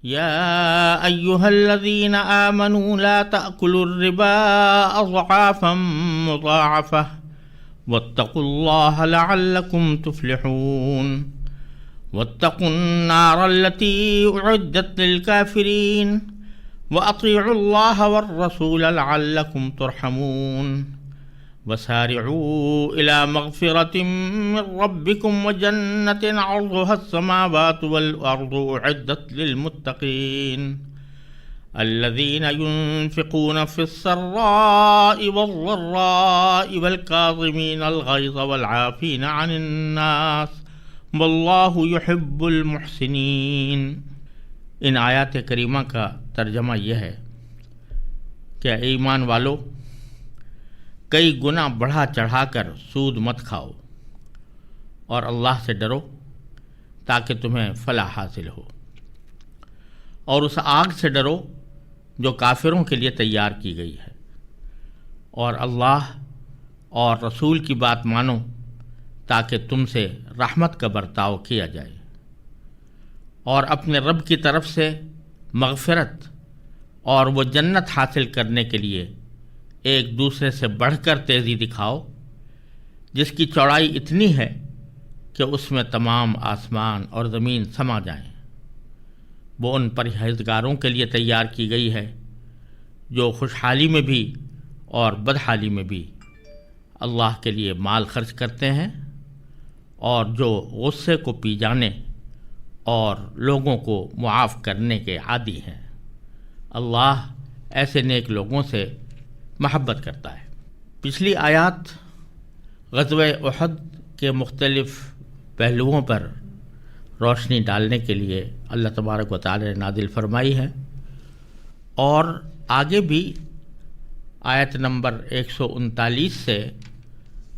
يا أيها الذين آمنوا لا تأكلوا الربا أضعافا مضاعفة واتقوا الله لعلكم تفلحون واتقوا النار التي أعدت للكافرين وأطيعوا الله والرسول لعلكم ترحمون وسارعوا إلى مغفرة من ربكم وجنة عرضها السماوات والأرض أعدت للمتقين الذين ينفقون في السراء والضراء والكاظمين الغيظ والعافين عن الناس والله يحب المحسنين۔ ان آیات کریمہ کا ترجمہ یہ ہے کہ اے ایمان والو، کئی گنا بڑھا چڑھا کر سود مت کھاؤ اور اللہ سے ڈرو تاکہ تمہیں فلاح حاصل ہو، اور اس آگ سے ڈرو جو کافروں کے لیے تیار کی گئی ہے، اور اللہ اور رسول کی بات مانو تاکہ تم سے رحمت کا برتاؤ کیا جائے، اور اپنے رب کی طرف سے مغفرت اور وہ جنت حاصل کرنے کے لیے ایک دوسرے سے بڑھ کر تیزی دکھاؤ جس کی چوڑائی اتنی ہے کہ اس میں تمام آسمان اور زمین سما جائیں۔ وہ ان پرہیزگاروں کے لیے تیار کی گئی ہے جو خوشحالی میں بھی اور بدحالی میں بھی اللہ کے لیے مال خرچ کرتے ہیں، اور جو غصے کو پی جانے اور لوگوں کو معاف کرنے کے عادی ہیں۔ اللہ ایسے نیک لوگوں سے محبت کرتا ہے۔ پچھلی آیات غزوہ احد کے مختلف پہلوؤں پر روشنی ڈالنے کے لیے اللہ تبارک و تعالی نے نازل فرمائی ہے، اور آگے بھی آیت نمبر 139 سے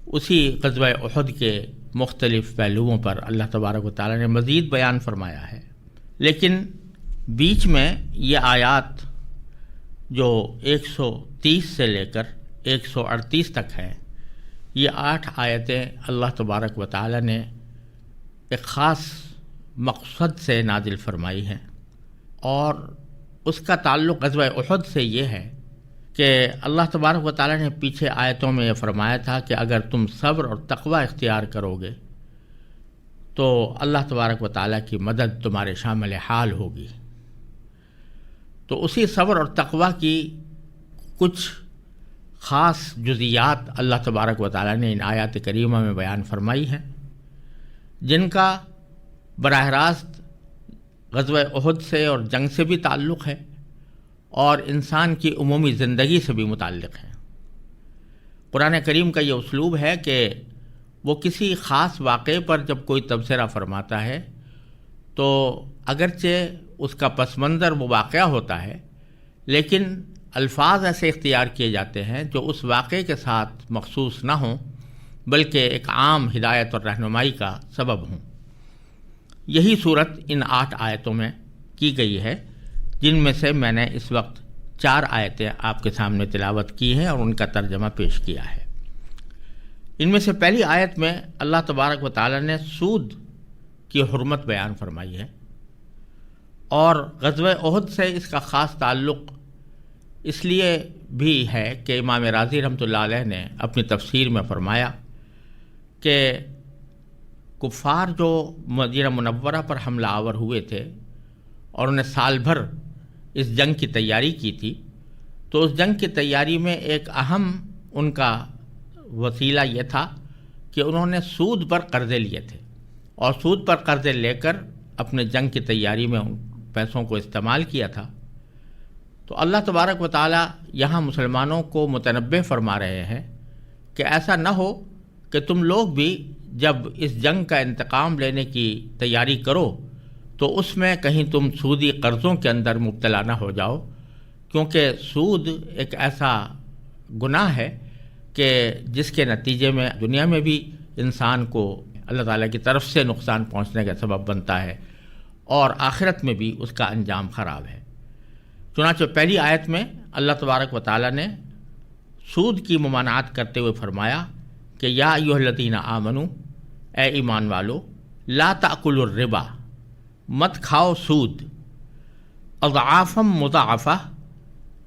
اسی غزوہ احد کے مختلف پہلوؤں پر اللہ تبارک و تعالی نے مزید بیان فرمایا ہے، لیکن بیچ میں یہ آیات جو 130 سے لے کر 138 تک ہیں، یہ 8 آیتیں اللہ تبارک و تعالی نے ایک خاص مقصد سے نازل فرمائی ہیں، اور اس کا تعلق غزوہ احد سے یہ ہے کہ اللہ تبارک و تعالی نے پیچھے آیتوں میں یہ فرمایا تھا کہ اگر تم صبر اور تقوی اختیار کرو گے تو اللہ تبارک و تعالی کی مدد تمہارے شامل حال ہوگی۔ تو اسی صبر اور تقوی کی کچھ خاص جزیات اللہ تبارک و تعالی نے ان آیات کریمہ میں بیان فرمائی ہیں، جن کا براہ راست غزوہ احد سے اور جنگ سے بھی تعلق ہے، اور انسان کی عمومی زندگی سے بھی متعلق ہے۔ قرآن کریم کا یہ اسلوب ہے کہ وہ کسی خاص واقعے پر جب کوئی تبصرہ فرماتا ہے تو اگرچہ اس کا پس منظر وہ واقعہ ہوتا ہے، لیکن الفاظ ایسے اختیار کیے جاتے ہیں جو اس واقعے کے ساتھ مخصوص نہ ہوں بلکہ ایک عام ہدایت اور رہنمائی کا سبب ہوں۔ یہی صورت ان 8 آیتوں میں کی گئی ہے، جن میں سے میں نے اس وقت 4 آیتیں آپ کے سامنے تلاوت کی ہیں اور ان کا ترجمہ پیش کیا ہے۔ ان میں سے پہلی آیت میں اللہ تبارک و تعالی نے سود کی حرمت بیان فرمائی ہے، اور غزوہ احد سے اس کا خاص تعلق اس لیے بھی ہے کہ امام رازی رحمۃ اللہ علیہ نے اپنی تفسیر میں فرمایا کہ کفار جو مدینہ منورہ پر حملہ آور ہوئے تھے اور انہیں سال بھر اس جنگ کی تیاری کی تھی، تو اس جنگ کی تیاری میں ایک اہم ان کا وسیلہ یہ تھا کہ انہوں نے سود پر قرضے لیے تھے، اور سود پر قرضے لے کر اپنے جنگ کی تیاری میں ان پیسوں کو استعمال کیا تھا۔ تو اللہ تبارک و تعالی یہاں مسلمانوں کو متنبہ فرما رہے ہیں کہ ایسا نہ ہو کہ تم لوگ بھی جب اس جنگ کا انتقام لینے کی تیاری کرو تو اس میں کہیں تم سودی قرضوں کے اندر مبتلا نہ ہو جاؤ، کیونکہ سود ایک ایسا گناہ ہے کہ جس کے نتیجے میں دنیا میں بھی انسان کو اللہ تعالیٰ کی طرف سے نقصان پہنچنے کا سبب بنتا ہے، اور آخرت میں بھی اس کا انجام خراب ہے۔ چنانچہ پہلی آیت میں اللہ تبارک و تعالیٰ نے سود کی ممانعت کرتے ہوئے فرمایا کہ یا ایھا الذین آمنو، اے ایمان والو، لا تأکلوا الربا، مت کھاؤ سود۔ اضعافا مضاعفہ،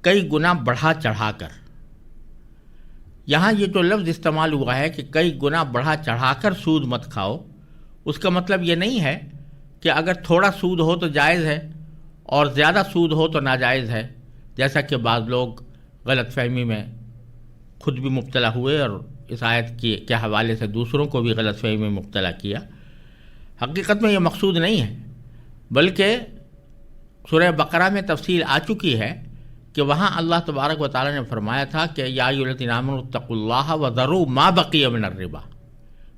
کئی گنا بڑھا چڑھا کر۔ یہاں یہ جو لفظ استعمال ہوا ہے کہ کئی گنا بڑھا چڑھا کر سود مت کھاؤ، اس کا مطلب یہ نہیں ہے کہ اگر تھوڑا سود ہو تو جائز ہے اور زیادہ سود ہو تو ناجائز ہے، جیسا کہ بعض لوگ غلط فہمی میں خود بھی مبتلا ہوئے اور اس آیت کے حوالے سے دوسروں کو بھی غلط فہمی میں مبتلا کیا۔ حقیقت میں یہ مقصود نہیں ہے، بلکہ سورہ بقرہ میں تفصیل آ چکی ہے کہ وہاں اللہ تبارک و تعالیٰ نے فرمایا تھا کہ یا ایھا الذین آمنوا اتقوا اللہ وذروا ما بقی من الربا،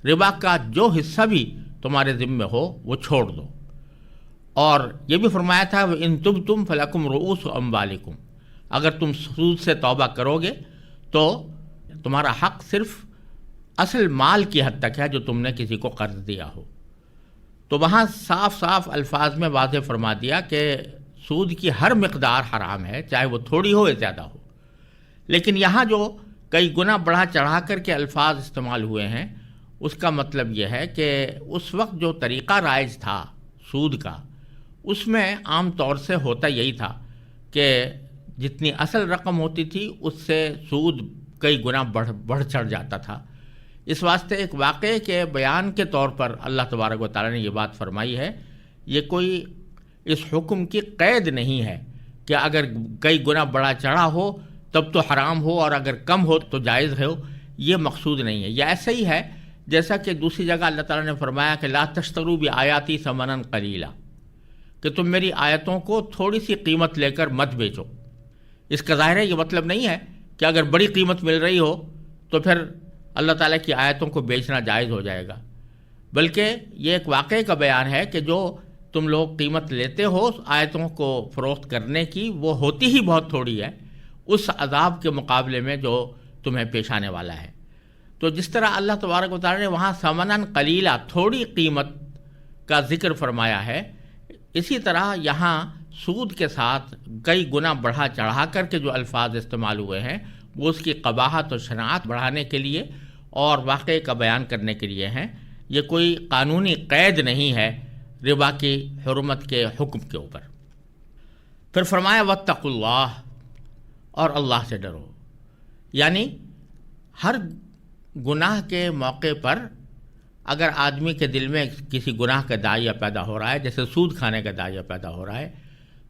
ربا کا جو حصہ بھی تمہارے ذمہ ہو وہ چھوڑ دو، اور یہ بھی فرمایا تھا ان تبتم فلکم رؤوس اموالکم، اگر تم سود سے توبہ کرو گے تو تمہارا حق صرف اصل مال کی حد تک ہے جو تم نے کسی کو قرض دیا ہو۔ تو وہاں صاف صاف الفاظ میں واضح فرما دیا کہ سود کی ہر مقدار حرام ہے، چاہے وہ تھوڑی ہو یا زیادہ ہو۔ لیکن یہاں جو کئی گنا بڑھا چڑھا کر کے الفاظ استعمال ہوئے ہیں، اس کا مطلب یہ ہے کہ اس وقت جو طریقہ رائج تھا سود کا، اس میں عام طور سے ہوتا یہی تھا کہ جتنی اصل رقم ہوتی تھی اس سے سود کئی گنا بڑھ چڑھ جاتا تھا۔ اس واسطے ایک واقعے کے بیان کے طور پر اللہ تبارک و تعالیٰ نے یہ بات فرمائی ہے، یہ کوئی اس حکم کی قید نہیں ہے کہ اگر کئی گنا بڑا چڑھا ہو تب تو حرام ہو اور اگر کم ہو تو جائز ہو، یہ مقصود نہیں ہے۔ یہ ایسا ہی ہے جیسا کہ دوسری جگہ اللہ تعالیٰ نے فرمایا کہ لا تشتروا بآیاتی ثمنا قلیلا، کہ تم میری آیتوں کو تھوڑی سی قیمت لے کر مت بیچو۔ اس کا ظاہر ہے یہ مطلب نہیں ہے کہ اگر بڑی قیمت مل رہی ہو تو پھر اللہ تعالیٰ کی آیتوں کو بیچنا جائز ہو جائے گا، بلکہ یہ ایک واقعے کا بیان ہے کہ جو تم لوگ قیمت لیتے ہو آیتوں کو فروخت کرنے کی، وہ ہوتی ہی بہت تھوڑی ہے اس عذاب کے مقابلے میں جو تمہیں پیش آنے والا ہے۔ تو جس طرح اللہ تبارک و تعالیٰ نے وہاں ثمناً قلیلا، تھوڑی قیمت کا ذکر فرمایا ہے، اسی طرح یہاں سود کے ساتھ کئی گنا بڑھا چڑھا کر کے جو الفاظ استعمال ہوئے ہیں وہ اس کی قباحت و شناعت بڑھانے کے لیے اور واقعے کا بیان کرنے کے لیے ہیں۔ یہ کوئی قانونی قید نہیں ہے ربا کی حرمت کے حکم کے اوپر۔ پھر فرمایا واتقوا اللہ، اور اللہ سے ڈرو، یعنی ہر گناہ کے موقع پر اگر آدمی کے دل میں کسی گناہ کا داعیہ پیدا ہو رہا ہے، جیسے سود کھانے کا داعیہ پیدا ہو رہا ہے،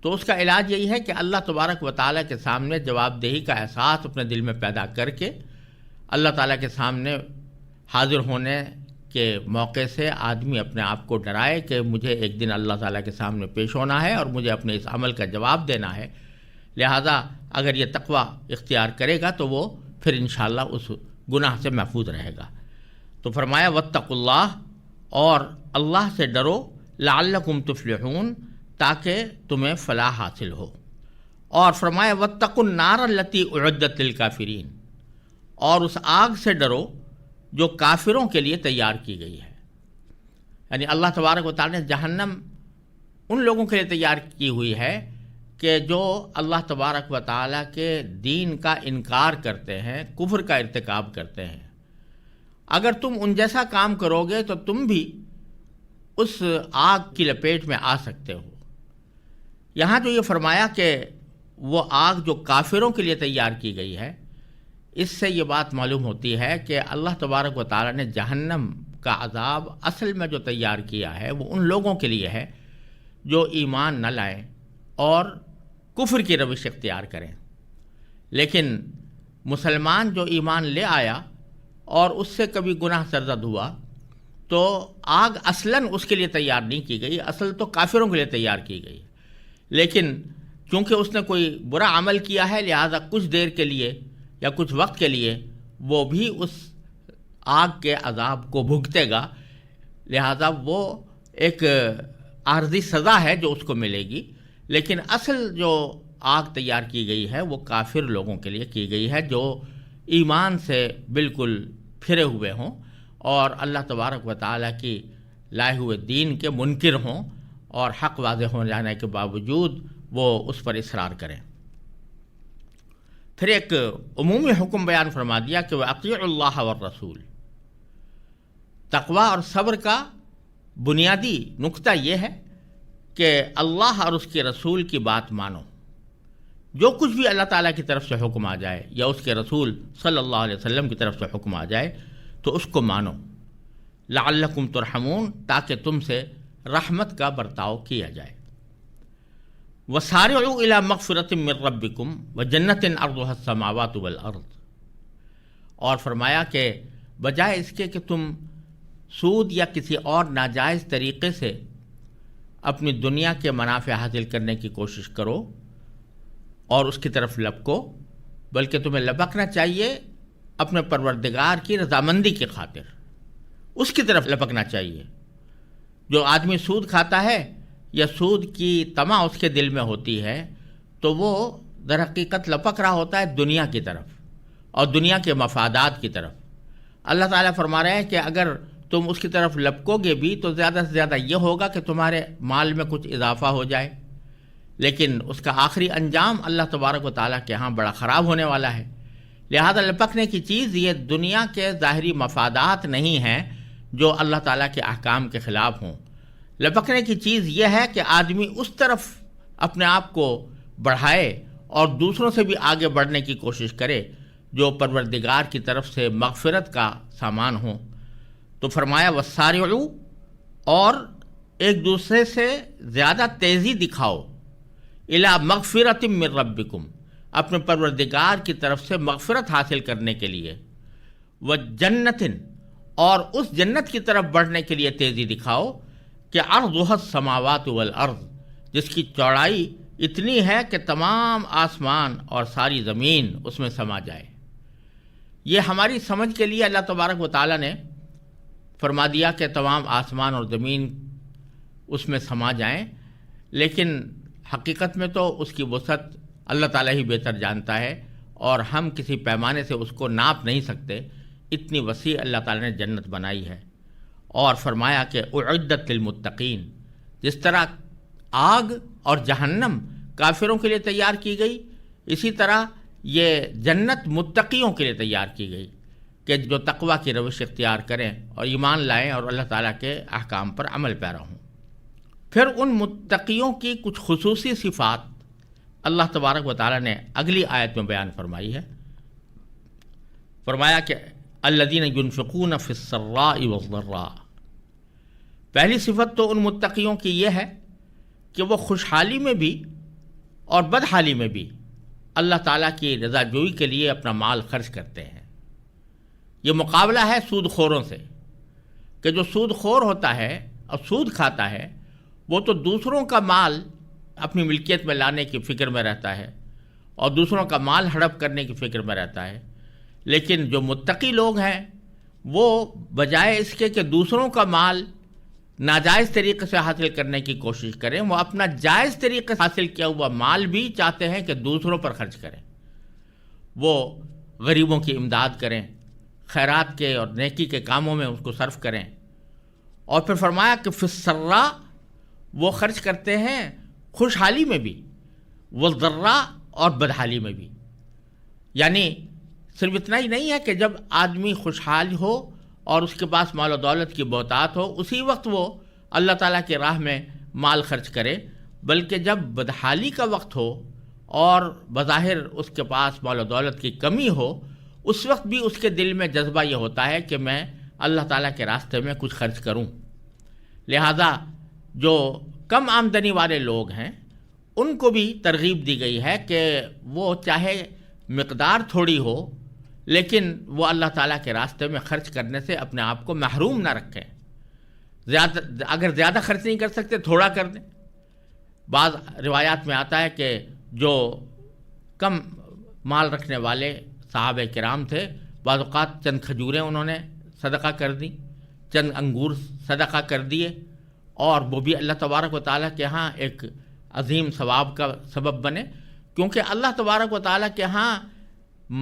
تو اس کا علاج یہی ہے کہ اللہ تبارک و تعالیٰ کے سامنے جواب دہی کا احساس اپنے دل میں پیدا کر کے اللہ تعالیٰ کے سامنے حاضر ہونے کے موقع سے آدمی اپنے آپ کو ڈرائے کہ مجھے ایک دن اللہ تعالیٰ کے سامنے پیش ہونا ہے اور مجھے اپنے اس عمل کا جواب دینا ہے، لہذا اگر یہ تقوی اختیار کرے گا تو وہ پھر انشاءاللہ اس گناہ سے محفوظ رہے گا۔ تو فرمایا واتقوا اللہ، اور اللہ سے ڈرو، لعلکم تفلحون، تاکہ تمہیں فلاح حاصل ہو۔ اور فرمایا واتقوا النار التی اعدت للکافرین، اور اس آگ سے ڈرو جو کافروں کے لیے تیار کی گئی ہے۔ یعنی اللہ تبارک و تعالیٰ نے جہنم ان لوگوں کے لیے تیار کی ہوئی ہے کہ جو اللہ تبارک و تعالیٰ کے دین کا انکار کرتے ہیں، کفر کا ارتکاب کرتے ہیں۔ اگر تم ان جیسا کام کرو گے تو تم بھی اس آگ کی لپیٹ میں آ سکتے ہو۔ یہاں جو یہ فرمایا کہ وہ آگ جو کافروں کے لیے تیار کی گئی ہے، اس سے یہ بات معلوم ہوتی ہے کہ اللہ تبارک و تعالیٰ نے جہنم کا عذاب اصل میں جو تیار کیا ہے وہ ان لوگوں کے لیے ہے جو ایمان نہ لائیں اور کفر کی روش اختیار کریں۔ لیکن مسلمان جو ایمان لے آیا اور اس سے کبھی گناہ سرزد ہوا تو آگ اصلاً اس کے لیے تیار نہیں کی گئی، اصل تو کافروں کے لیے تیار کی گئی، لیکن چونکہ اس نے کوئی برا عمل کیا ہے لہذا کچھ دیر کے لیے یا کچھ وقت کے لیے وہ بھی اس آگ کے عذاب کو بھگتے گا، لہذا وہ ایک عارضی سزا ہے جو اس کو ملے گی، لیکن اصل جو آگ تیار کی گئی ہے وہ کافر لوگوں کے لیے کی گئی ہے جو ایمان سے بالکل پھرے ہوئے ہوں اور اللہ تبارک و تعالیٰ کی لائے ہوئے دین کے منکر ہوں اور حق واضح ہو جانے کے باوجود وہ اس پر اصرار کریں۔ پھر ایک عمومی حکم بیان فرما دیا کہ وَأَطِيعُوا اللَّهَ وَالرَّسُولَ۔ تقویٰ اور صبر کا بنیادی نقطہ یہ ہے کہ اللہ اور اس کے رسول کی بات مانو، جو کچھ بھی اللہ تعالیٰ کی طرف سے حکم آ جائے یا اس کے رسول صلی اللہ علیہ وسلم کی طرف سے حکم آ جائے تو اس کو مانو، لعلکم ترحمون، تاکہ تم سے رحمت کا برتاؤ کیا جائے۔ وسارعوا الی مغفرۃ من ربکم وجنۃ عرضها السماوات والارض، اور فرمایا کہ بجائے اس کے کہ تم سود یا کسی اور ناجائز طریقے سے اپنی دنیا کے منافع حاصل کرنے کی کوشش کرو اور اس کی طرف لپکو، بلکہ تمہیں لپکنا چاہیے اپنے پروردگار کی رضامندی کی خاطر، اس کی طرف لپکنا چاہیے۔ جو آدمی سود کھاتا ہے یا سود کی طمع اس کے دل میں ہوتی ہے تو وہ در حقیقت لپک رہا ہوتا ہے دنیا کی طرف اور دنیا کے مفادات کی طرف۔ اللہ تعالیٰ فرما رہے ہیں کہ اگر تم اس کی طرف لپکو گے بھی تو زیادہ سے زیادہ یہ ہوگا کہ تمہارے مال میں کچھ اضافہ ہو جائے، لیکن اس کا آخری انجام اللہ تبارک و تعالیٰ کے ہاں بڑا خراب ہونے والا ہے۔ لہذا لپکنے کی چیز یہ دنیا کے ظاہری مفادات نہیں ہیں جو اللہ تعالیٰ کے احکام کے خلاف ہوں۔ لپکنے کی چیز یہ ہے کہ آدمی اس طرف اپنے آپ کو بڑھائے اور دوسروں سے بھی آگے بڑھنے کی کوشش کرے جو پروردگار کی طرف سے مغفرت کا سامان ہوں۔ تو فرمایا وسارعوا، اور ایک دوسرے سے زیادہ تیزی دکھاؤ، الی مغفرۃ من ربکم، اپنے پروردگار کی طرف سے مغفرت حاصل کرنے کے لیے، وجنۃ، اور اس جنت کی طرف بڑھنے کے لیے تیزی دکھاؤ کہ عرضها السماوات والارض، جس کی چوڑائی اتنی ہے کہ تمام آسمان اور ساری زمین اس میں سما جائے۔ یہ ہماری سمجھ کے لیے اللہ تبارک و تعالیٰ نے فرما دیا کہ تمام آسمان اور زمین اس میں سما جائیں، لیکن حقیقت میں تو اس کی وسعت اللہ تعالیٰ ہی بہتر جانتا ہے اور ہم کسی پیمانے سے اس کو ناپ نہیں سکتے، اتنی وسیع اللہ تعالیٰ نے جنت بنائی ہے۔ اور فرمایا کہ اعدت للمتقین، جس طرح آگ اور جہنم کافروں کے لیے تیار کی گئی، اسی طرح یہ جنت متقیوں کے لیے تیار کی گئی کہ جو تقوی کی روش اختیار کریں اور ایمان لائیں اور اللہ تعالیٰ کے احکام پر عمل پیرا ہوں۔ پھر ان متقیوں کی کچھ خصوصی صفات اللہ تبارک و تعالیٰ نے اگلی آیت میں بیان فرمائی ہے۔ فرمایا کہ الذین ینفقون فی السراء والضراء، پہلی صفت تو ان متقیوں کی یہ ہے کہ وہ خوشحالی میں بھی اور بدحالی میں بھی اللہ تعالیٰ کی رضا جوئی کے لیے اپنا مال خرچ کرتے ہیں۔ یہ مقابلہ ہے سود خوروں سے، کہ جو سود خور ہوتا ہے اور سود کھاتا ہے وہ تو دوسروں کا مال اپنی ملکیت میں لانے کی فکر میں رہتا ہے اور دوسروں کا مال ہڑپ کرنے کی فکر میں رہتا ہے، لیکن جو متقی لوگ ہیں وہ بجائے اس کے کہ دوسروں کا مال ناجائز طریقے سے حاصل کرنے کی کوشش کریں، وہ اپنا جائز طریقے سے حاصل کیا ہوا مال بھی چاہتے ہیں کہ دوسروں پر خرچ کریں، وہ غریبوں کی امداد کریں، خیرات کے اور نیکی کے کاموں میں اس کو صرف کریں۔ اور پھر فرمایا کہ فی السراء، وہ خرچ کرتے ہیں خوشحالی میں بھی، والضراء، اور بدحالی میں بھی۔ یعنی صرف اتنا ہی نہیں ہے کہ جب آدمی خوشحال ہو اور اس کے پاس مال و دولت کی بہتات ہو اسی وقت وہ اللہ تعالیٰ کی راہ میں مال خرچ کرے، بلکہ جب بدحالی کا وقت ہو اور بظاہر اس کے پاس مال و دولت کی کمی ہو اس وقت بھی اس کے دل میں جذبہ یہ ہوتا ہے کہ میں اللہ تعالیٰ کے راستے میں کچھ خرچ کروں۔ لہذا جو کم آمدنی والے لوگ ہیں ان کو بھی ترغیب دی گئی ہے کہ وہ چاہے مقدار تھوڑی ہو لیکن وہ اللہ تعالیٰ کے راستے میں خرچ کرنے سے اپنے آپ کو محروم نہ رکھیں۔ اگر زیادہ خرچ نہیں کر سکتے تھوڑا کر دیں۔ بعض روایات میں آتا ہے کہ جو کم مال رکھنے والے صحابہ کرام تھے بعض اوقات چند کھجوریں انہوں نے صدقہ کر دیں، چند انگور صدقہ کر دیے، اور وہ بھی اللہ تبارک و تعالیٰ کے ہاں ایک عظیم ثواب کا سبب بنے، کیونکہ اللہ تبارک و تعالیٰ کے ہاں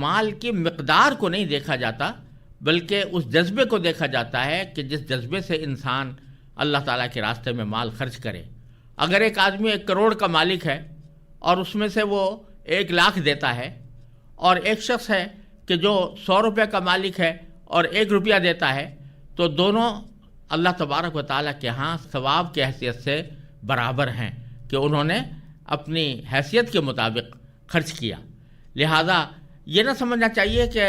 مال کی مقدار کو نہیں دیکھا جاتا بلکہ اس جذبے کو دیکھا جاتا ہے کہ جس جذبے سے انسان اللہ تعالیٰ کے راستے میں مال خرچ کرے۔ اگر ایک آدمی 1 کروڑ کا مالک ہے اور اس میں سے وہ 1 لاکھ دیتا ہے، اور ایک شخص ہے کہ جو 100 روپے کا مالک ہے اور 1 روپیہ دیتا ہے، تو دونوں اللہ تبارک و تعالیٰ کے ہاں ثواب کی حیثیت سے برابر ہیں کہ انہوں نے اپنی حیثیت کے مطابق خرچ کیا۔ لہٰذا یہ نہ سمجھنا چاہیے کہ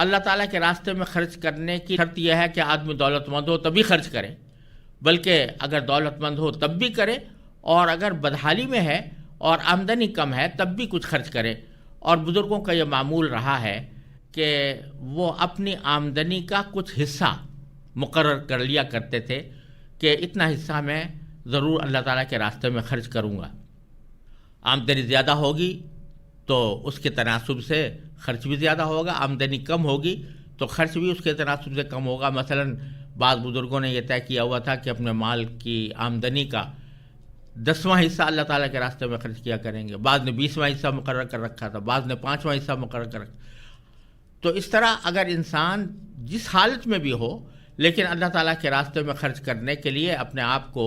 اللہ تعالیٰ کے راستے میں خرچ کرنے کی شرط یہ ہے کہ آدمی دولت مند ہو تبھی خرچ کرے، بلکہ اگر دولت مند ہو تب بھی کرے، اور اگر بدحالی میں ہے اور آمدنی کم ہے تب بھی کچھ خرچ کرے۔ اور بزرگوں کا یہ معمول رہا ہے کہ وہ اپنی آمدنی کا کچھ حصہ مقرر کر لیا کرتے تھے کہ اتنا حصہ میں ضرور اللہ تعالیٰ کے راستے میں خرچ کروں گا۔ آمدنی زیادہ ہوگی تو اس کے تناسب سے خرچ بھی زیادہ ہوگا، آمدنی کم ہوگی تو خرچ بھی اس کے تناسب سے کم ہوگا۔ مثلاً بعض بزرگوں نے یہ طے کیا ہوا تھا کہ اپنے مال کی آمدنی کا 10واں حصہ اللہ تعالیٰ کے راستے میں خرچ کیا کریں گے، بعض نے 20واں حصہ مقرر کر رکھا تھا، بعض نے 5واں حصہ مقرر کر رکھا۔ تو اس طرح اگر انسان جس حالت میں بھی ہو لیکن اللہ تعالیٰ کے راستے میں خرچ کرنے کے لیے اپنے آپ کو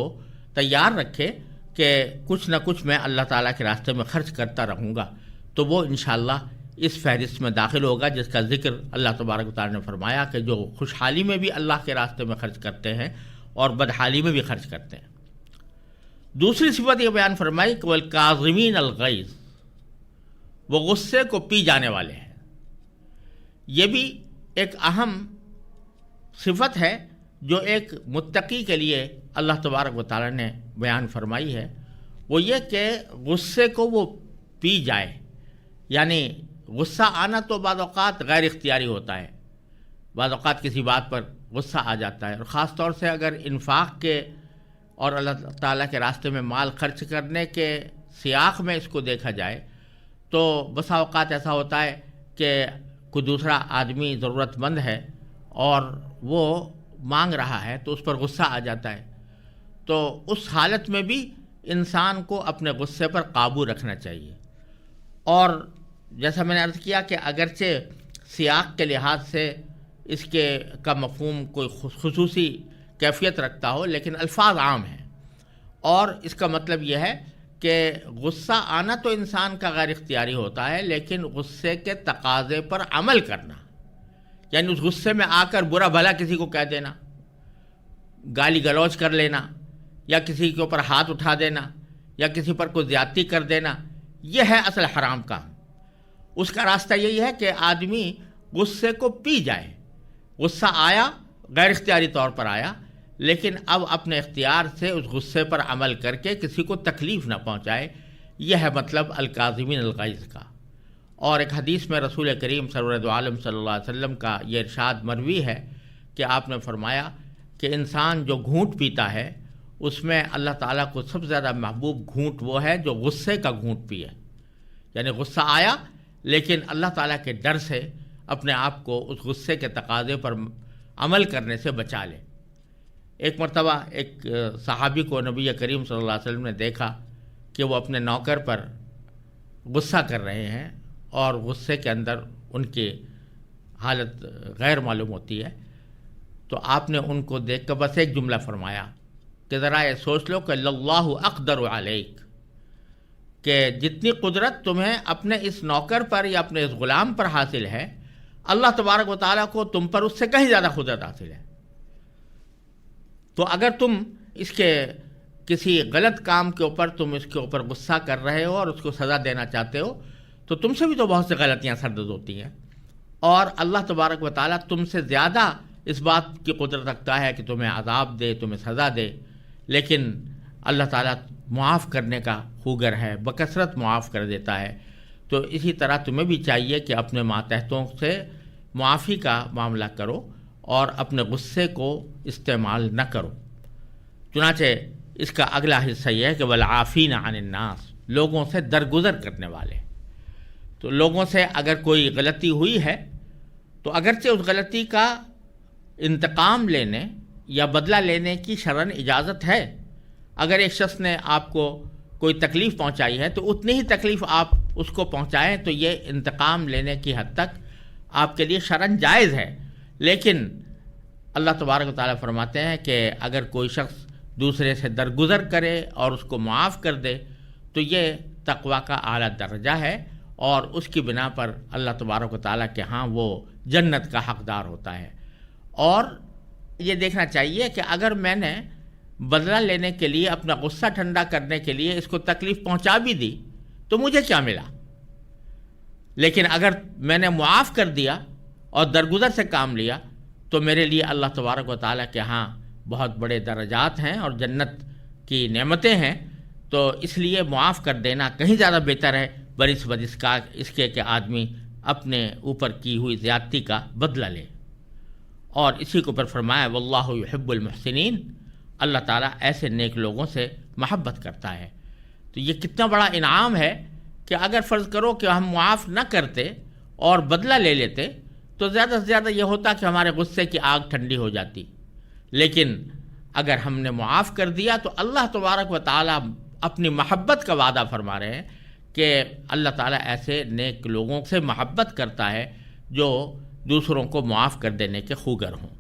تیار رکھے کہ کچھ نہ کچھ میں اللہ تعالیٰ کے راستے میں خرچ کرتا رہوں گا، تو وہ انشاءاللہ اس فہرست میں داخل ہوگا جس کا ذکر اللہ تبارک و تعالیٰ نے فرمایا کہ جو خوشحالی میں بھی اللہ کے راستے میں خرچ کرتے ہیں اور بدحالی میں بھی خرچ کرتے ہیں۔ دوسری صفت یہ بیان فرمائی کہ والکاظمین الغیظ، وہ غصے کو پی جانے والے ہیں۔ یہ بھی ایک اہم صفت ہے جو ایک متقی کے لیے اللہ تبارک و تعالیٰ نے بیان فرمائی ہے، وہ یہ کہ غصے کو وہ پی جائے۔ یعنی غصہ آنا تو بعض اوقات غیر اختیاری ہوتا ہے، بعض اوقات کسی بات پر غصہ آ جاتا ہے، اور خاص طور سے اگر انفاق کے اور اللہ تعالیٰ کے راستے میں مال خرچ کرنے کے سیاق میں اس کو دیکھا جائے تو بسا اوقات ایسا ہوتا ہے کہ کوئی دوسرا آدمی ضرورت مند ہے اور وہ مانگ رہا ہے تو اس پر غصہ آ جاتا ہے۔ تو اس حالت میں بھی انسان کو اپنے غصے پر قابو رکھنا چاہیے، اور جیسا میں نے عرض کیا کہ اگرچہ سیاق کے لحاظ سے اس کے کا مفہوم کوئی خصوصی کیفیت رکھتا ہو لیکن الفاظ عام ہیں، اور اس کا مطلب یہ ہے کہ غصہ آنا تو انسان کا غیر اختیاری ہوتا ہے، لیکن غصے کے تقاضے پر عمل کرنا، یعنی اس غصے میں آ کر برا بھلا کسی کو کہہ دینا، گالی گلوچ کر لینا، یا کسی کے اوپر ہاتھ اٹھا دینا، یا کسی پر کوئی زیادتی کر دینا، یہ ہے اصل حرام کام۔ اس کا راستہ یہی ہے کہ آدمی غصے کو پی جائے۔ غصہ آیا، غیر اختیاری طور پر آیا، لیکن اب اپنے اختیار سے اس غصے پر عمل کر کے کسی کو تکلیف نہ پہنچائے۔ یہ ہے مطلب الکاظمین الغیظ کا۔ اور ایک حدیث میں رسول کریم سرورد عالم صلی اللہ علیہ وسلم کا یہ ارشاد مروی ہے کہ آپ نے فرمایا کہ انسان جو گھونٹ پیتا ہے اس میں اللہ تعالیٰ کو سب سے زیادہ محبوب گھونٹ وہ ہے جو غصے کا گھونٹ پیے، یعنی غصہ آیا لیکن اللہ تعالیٰ کے ڈر سے اپنے آپ کو اس غصے کے تقاضے پر عمل کرنے سے بچا لے۔ ایک مرتبہ ایک صحابی کو نبی کریم صلی اللہ علیہ وسلم نے دیکھا کہ وہ اپنے نوکر پر غصہ کر رہے ہیں اور غصے کے اندر ان کی حالت غیر معلوم ہوتی ہے، تو آپ نے ان کو دیکھ کر بس ایک جملہ فرمایا کہ ذرا یہ سوچ لو کہ اللہ اقدر علیک، کہ جتنی قدرت تمہیں اپنے اس نوکر پر یا اپنے اس غلام پر حاصل ہے، اللہ تبارک و تعالیٰ کو تم پر اس سے کہیں زیادہ قدرت حاصل ہے۔ تو اگر تم اس کے کسی غلط کام کے اوپر تم اس کے اوپر غصہ کر رہے ہو اور اس کو سزا دینا چاہتے ہو تو تم سے بھی تو بہت سی غلطیاں سرزد ہوتی ہیں، اور اللہ تبارک و تعالیٰ تم سے زیادہ اس بات کی قدرت رکھتا ہے کہ تمہیں عذاب دے، تمہیں سزا دے، لیکن اللہ تعالیٰ معاف کرنے کا خوگر ہے، بکثرت معاف کر دیتا ہے۔ تو اسی طرح تمہیں بھی چاہیے کہ اپنے ماتحتوں سے معافی کا معاملہ کرو اور اپنے غصے کو استعمال نہ کرو۔ چنانچہ اس کا اگلا حصہ یہ ہے کہ والعافین عن الناس، لوگوں سے درگزر کرنے والے۔ تو لوگوں سے اگر کوئی غلطی ہوئی ہے تو اگرچہ اس غلطی کا انتقام لینے یا بدلہ لینے کی شرعاً اجازت ہے، اگر ایک شخص نے آپ کو کوئی تکلیف پہنچائی ہے تو اتنی ہی تکلیف آپ اس کو پہنچائیں تو یہ انتقام لینے کی حد تک آپ کے لیے شرعاً جائز ہے۔ لیکن اللہ تبارک و تعالیٰ فرماتے ہیں کہ اگر کوئی شخص دوسرے سے درگزر کرے اور اس کو معاف کر دے تو یہ تقویٰ کا اعلیٰ درجہ ہے، اور اس کی بنا پر اللہ تبارک و تعالیٰ کے ہاں وہ جنت کا حقدار ہوتا ہے۔ اور یہ دیکھنا چاہیے کہ اگر میں نے بدلہ لینے کے لیے، اپنا غصہ ٹھنڈا کرنے کے لیے اس کو تکلیف پہنچا بھی دی تو مجھے کیا ملا؟ لیکن اگر میں نے معاف کر دیا اور درگزر سے کام لیا تو میرے لیے اللہ تبارک و تعالیٰ کے ہاں بہت بڑے درجات ہیں اور جنت کی نعمتیں ہیں، تو اس لیے معاف کر دینا کہیں زیادہ بہتر ہے بنسبت اس کے کہ آدمی اپنے اوپر کی ہوئی زیادتی کا بدلہ لے۔ اور اسی کو پر فرمایا واللہ یحب المحسنین، اللہ تعالیٰ ایسے نیک لوگوں سے محبت کرتا ہے۔ تو یہ کتنا بڑا انعام ہے کہ اگر فرض کرو کہ ہم معاف نہ کرتے اور بدلہ لے لیتے تو زیادہ سے زیادہ یہ ہوتا کہ ہمارے غصے کی آگ ٹھنڈی ہو جاتی، لیکن اگر ہم نے معاف کر دیا تو اللہ تبارک و تعالیٰ اپنی محبت کا وعدہ فرما رہے ہیں کہ اللہ تعالیٰ ایسے نیک لوگوں سے محبت کرتا ہے جو دوسروں کو معاف کر دینے کے خوگر ہوں۔